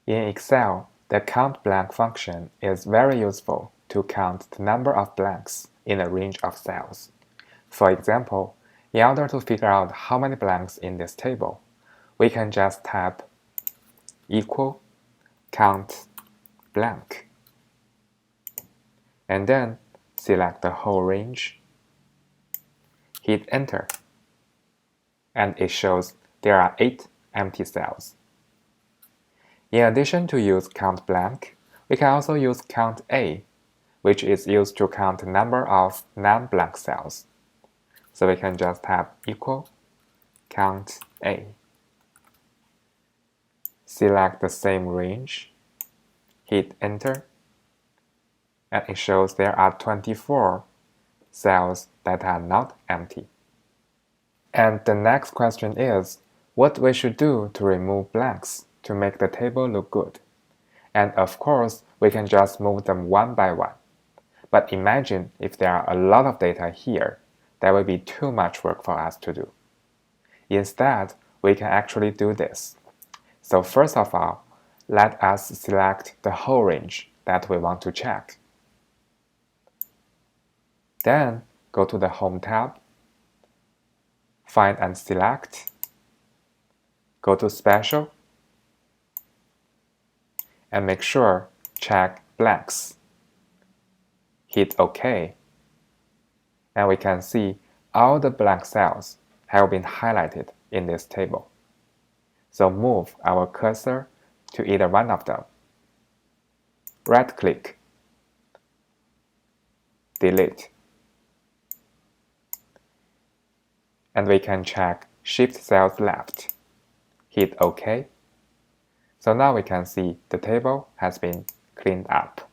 In Excel, the COUNTBLANK function is very useful to count the number of blanks in a range of cells. For example, in order to figure out how many blanks in this table, we can just type equal COUNTBLANK and then select the whole range, hit enter, and it shows there are 8 empty cells. In addition to use COUNTBLANK, we can also use COUNTA, which is used to count the number of non-blank cells. So we can just type equal COUNTA. Select the same range, hit enter, and it shows there are 24 cells that are not empty. And the next question is, what we should do to remove blanks to make the table look good. And of course, we can just move them one by one. But imagine if there are a lot of data here, that will be too much work for us to do. Instead, we can actually do this. So first of all, let us select the whole range that we want to check. Then go to the Home tab, find and select, go to Special, and make sure check blanks. Hit OK, and we can see all the blank cells have been highlighted in this table. So move our cursor to either one of them. Right-click, delete, and we can check Shift Cells Left. Hit OK. So now we can see the table has been cleaned up.